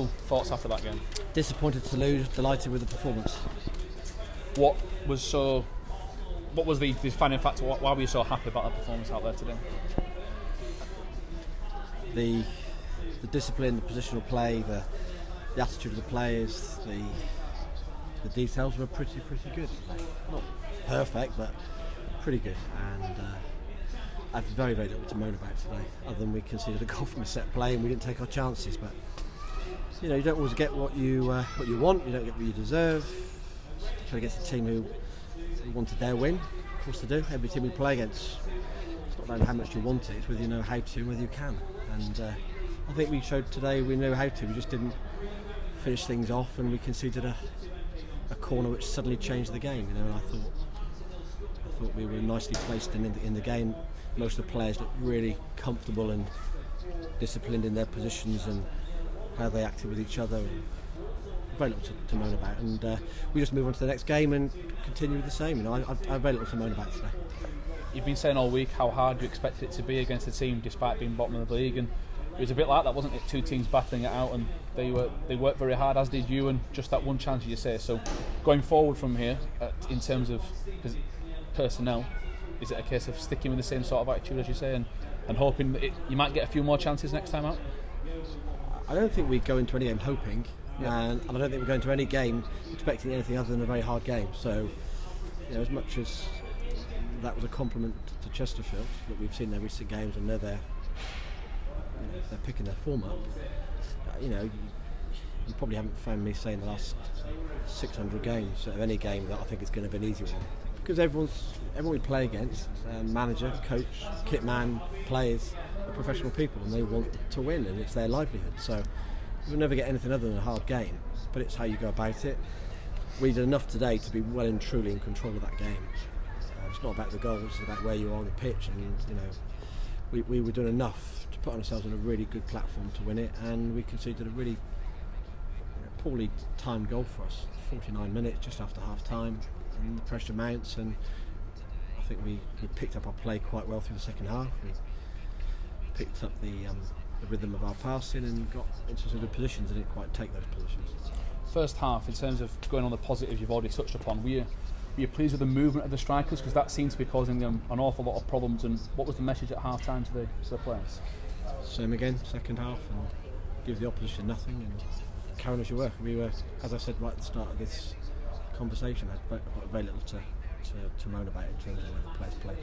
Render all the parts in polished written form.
Thoughts after that game? Disappointed to lose, delighted with the performance. What was the defining factor? Why were you so happy about that performance out there today? The discipline, the positional play, the attitude of the players, the details were pretty good. Not perfect, but pretty good. And I have very little to moan about today, other than we conceded a goal from a set play and we didn't take our chances. But you know, you don't always get what you want. You don't get what you deserve. Play against a team who wanted their win. Of course they do. Every team we play against, it's not about how much you want it. It's whether you know how to, and whether you can. And I think we showed today we know how to. We just didn't finish things off, and we conceded a corner which suddenly changed the game. You know, and I thought we were nicely placed in the game. Most of the players looked really comfortable and disciplined in their positions and how they acted with each other. Very little to moan about, and we just move on to the next game and continue with the same. You know, I have very little to moan about today. You've been saying all week how hard you expected it to be against the team, despite being bottom of the league, and it was a bit like that, wasn't it? Two teams battling it out, and they worked very hard, as did you, and just that one chance, you say. So, going forward from here, in terms of personnel, is it a case of sticking with the same sort of attitude, as you say, and hoping that you might get a few more chances next time out? I don't think we go into any game hoping. Yeah. And I don't think we're going to any game expecting anything other than a very hard game. So, you know, as much as that was a compliment to Chesterfield, that we've seen their recent games and they're picking their form up. You know, you probably haven't found me saying the last 600 games of any game that I think it's going to be an easy one, because everyone we play against, manager, coach, kit man, players, are professional people, and they want to win, and it's their livelihood. So you'll never get anything other than a hard game, but it's how you go about it. We did enough today to be well and truly in control of that game. It's not about the goals, it's about where you are on the pitch, and you know, we were doing enough to put ourselves on a really good platform to win it, and we conceded a really poorly timed goal for us. 49 minutes just after half time, and the pressure mounts, and I think we picked up our play quite well through the second half. We picked up the rhythm of our passing and got into some good positions and didn't quite take those positions. First half, in terms of going on the positives you've already touched upon, were you pleased with the movement of the strikers, because that seemed to be causing them an awful lot of problems, and what was the message at half time to the players? Same again, second half, and give the opposition nothing and carry on as you were. We were, as I said right at the start of this conversation, had very little to moan about in terms of where the players played.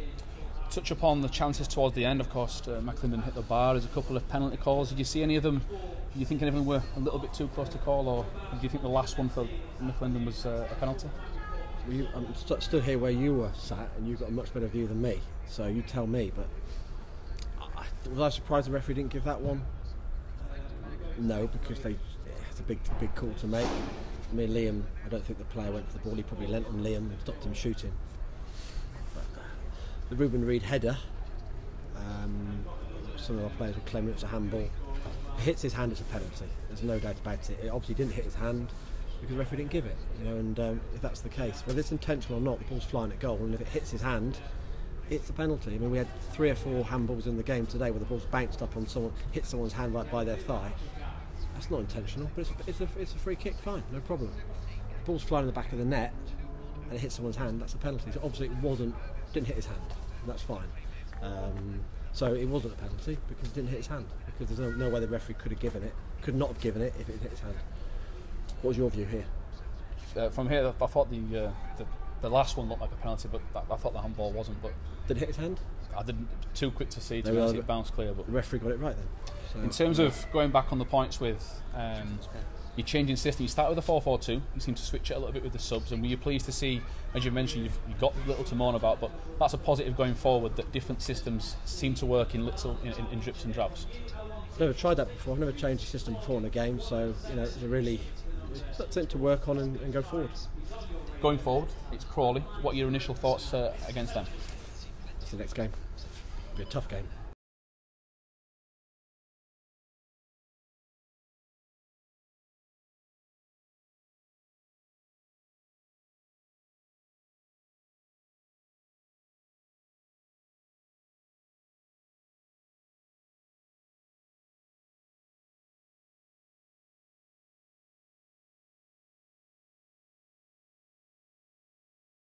Touch upon the chances towards the end. Of course, McClendon hit the bar. There's a couple of penalty calls. Did you see any of them? Do you think any of them were a little bit too close to call, or do you think the last one for McClendon was a penalty? Well, I'm stood here where you were sat, and you've got a much better view than me, so you tell me. But was I surprised the referee didn't give that one? No, because it's a big call to make. I mean, Liam, I don't think the player went for the ball. He probably leant on Liam and stopped him shooting. The Ruben Reid header, some of our players will claim it's a handball. If it hits his hand, it's a penalty. There's no doubt about it. It obviously didn't hit his hand because the referee didn't give it. You know, and if that's the case, whether it's intentional or not, the ball's flying at goal, and if it hits his hand, it's a penalty. I mean, we had 3 or 4 handballs in the game today where the ball's bounced up on someone, hit someone's hand right by their thigh. That's not intentional, but it's a free kick. Fine, no problem. The ball's flying in the back of the net and it hits someone's hand. That's a penalty. So obviously it didn't hit his hand. That's fine. So it wasn't a penalty because it didn't hit his hand, because there's no way the referee could not have given it if it hit his hand. What was your view here? From here, I thought the last one looked like a penalty, but I thought the handball wasn't. But did it hit his hand? I didn't. Too quick to see. To see it bounce clear. But the referee got it right then. So, in terms of going back on the points with your changing system, you start with a 4-4-2. You seem to switch it a little bit with the subs, and were you pleased to see, as you mentioned, you've got little to moan about, but that's a positive going forward, that different systems seem to work in drips and drabs. I've never tried that before. I've never changed the system before in a game, so you know, it's something to work on and go forward. Going forward, it's Crawley. What are your initial thoughts against them? It's the next game. It'll be a tough game.